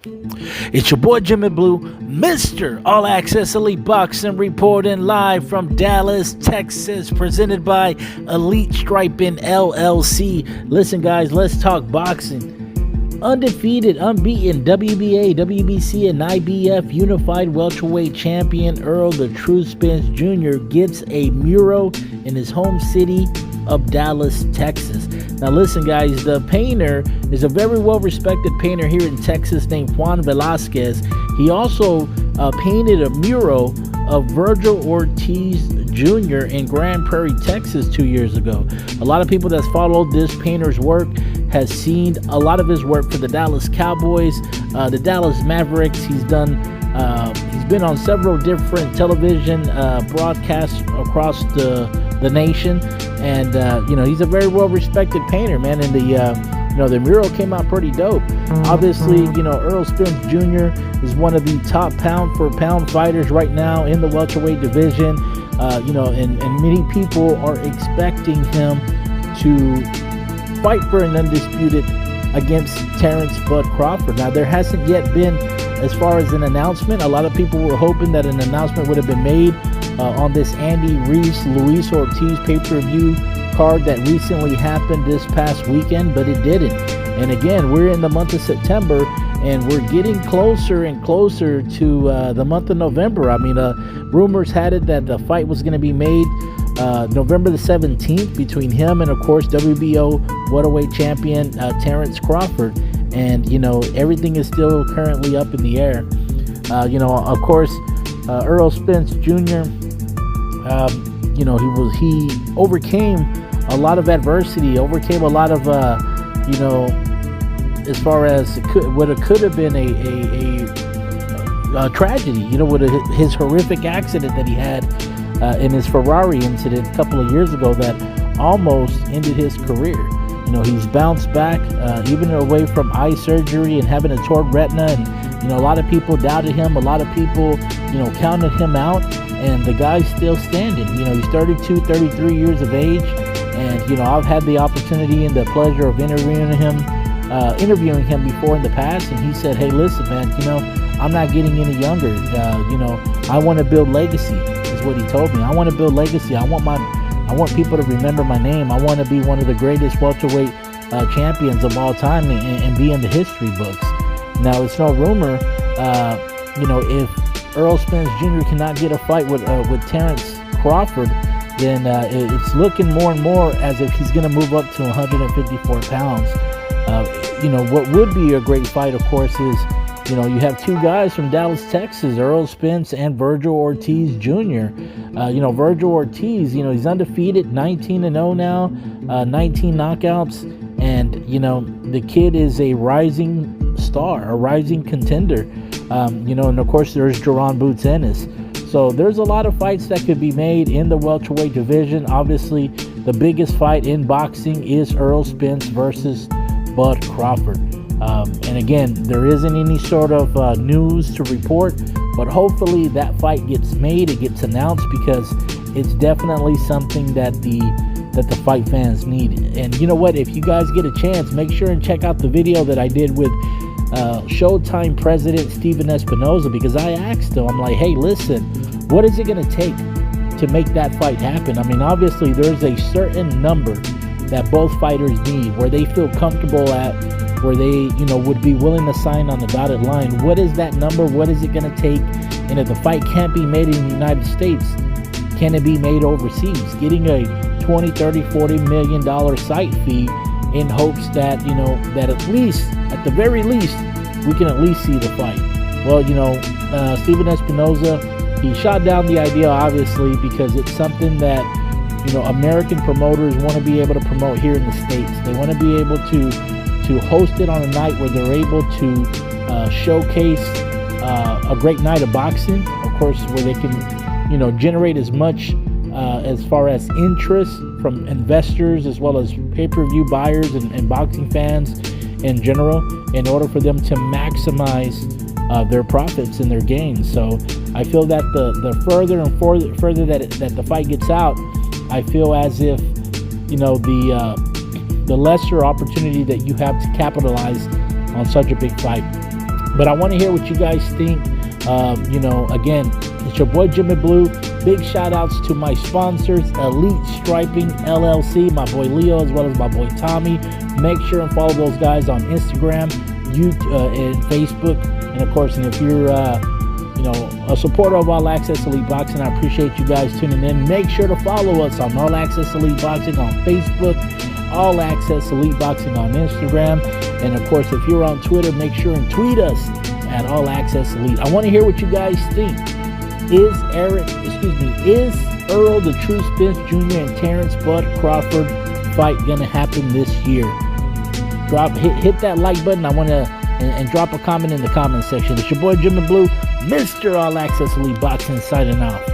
It's your boy Jimmy Blue, Mr. All Access Elite Boxing, reporting live from Dallas, Texas, presented by Elite Striping LLC. Listen, guys, let's talk boxing. Undefeated, unbeaten WBA, WBC, and IBF Unified Welterweight Champion Errol "The Truth" Spence Jr. gets a mural in his home city of Dallas, Texas. Now listen, guys, the painter is a very well-respected painter here in Texas named Juan Velazquez. He also painted a mural of Vergil Ortiz Jr. in Grand Prairie, Texas 2 years ago. A lot of people that's followed this painter's work has seen a lot of his work for the Dallas Cowboys, the Dallas Mavericks. He's been on several different television broadcasts across the nation, and he's a very well-respected painter, man. And the mural came out pretty dope. Obviously, Errol Spence Jr. is one of the top pound-for-pound fighters right now in the welterweight division. And many people are expecting him to fight for an undisputed against Terence Crawford. Now, there hasn't yet been, as far as an announcement. A lot of people were hoping that an announcement would have been made on this Andy Ruiz-Luis Ortiz pay-per-view card that recently happened this past weekend, but it didn't. And again, we're in the month of September, and we're getting closer and closer to the month of November. I mean, rumors had it that the fight was going to be made November the 17th between him and, of course, WBO welterweight champion Terence Crawford. And, everything is still currently up in the air. Of course, Errol Spence Jr., he overcame a lot of adversity, overcame a lot of, as far as what it could have been a tragedy, with his horrific accident that he had in his Ferrari incident a couple of years ago that almost ended his career. He's bounced back, even away from eye surgery and having a torn retina. And, a lot of people doubted him. A lot of people, counted him out. And the guy's still standing. He's 32, 33 years of age. And, I've had the opportunity and the pleasure of interviewing him before in the past. And he said, hey, listen, man, I'm not getting any younger. I want to build legacy, is what he told me. I want to build legacy. I want people to remember my name. I want to be one of the greatest welterweight champions of all time and be in the history books. Now, it's no rumor, if Errol Spence Jr. cannot get a fight with Terence Crawford, then it's looking more and more as if he's going to move up to 154 pounds. What would be a great fight, of course, is you have two guys from Dallas, Texas, Errol Spence and Vergil Ortiz Jr. Vergil Ortiz, he's undefeated, 19-0 now, 19 knockouts. And, the kid is a rising star, a rising contender. And of course, there's Jerron Boots Ennis. So there's a lot of fights that could be made in the welterweight division. Obviously, the biggest fight in boxing is Errol Spence versus Bud Crawford. And again, there isn't any sort of news to report, but hopefully that fight gets made, it gets announced, because it's definitely something that the fight fans need. And you know what, if you guys get a chance, make sure and check out the video that I did with Showtime president Steven Espinoza, because I asked him, I'm like, hey, listen, what is it going to take to make that fight happen? I mean, obviously there's a certain number that both fighters need, where they feel comfortable at, where they, would be willing to sign on the dotted line. What is that number? What is it going to take? And if the fight can't be made in the United States, can it be made overseas? Getting a $20, $30, $40 million site fee in hopes that, that at the very least, we can at least see the fight. Well, Steven Espinoza, he shot down the idea, obviously, because it's something that, American promoters want to be able to promote here in the States. They want to be able to host it on a night where they're able to showcase a great night of boxing, of course, where they can, generate as much as far as interest from investors as well as pay-per-view buyers and boxing fans in general, in order for them to maximize their profits and their gains. So I feel that the further and further that the fight gets out, I feel as if the lesser opportunity that you have to capitalize on such a big fight. But I want to hear what you guys think. Again, it's your boy Jimmy Blue. Big shout outs to my sponsors, Elite Striping LLC, my boy Leo, as well as my boy Tommy. Make sure and follow those guys on Instagram, YouTube, and Facebook. And of course, if you're a supporter of All Access Elite Boxing, I appreciate you guys tuning in. Make sure to follow us on All Access Elite Boxing on Facebook, All Access Elite Boxing on Instagram, and of course, if you're on Twitter, make sure and tweet us at All Access Elite. I want to hear what you guys think. Is Errol the True Spence Jr. and Terence Bud Crawford fight gonna happen this year? Hit that like button. I want to and drop a comment in the comment section. It's your boy Jimmy Blue, Mr. All Access Elite Boxing, signing off.